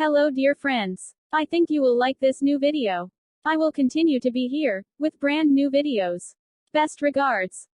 Hello dear friends. I think you will like this new video. I will continue to be here, with brand new videos. Best regards.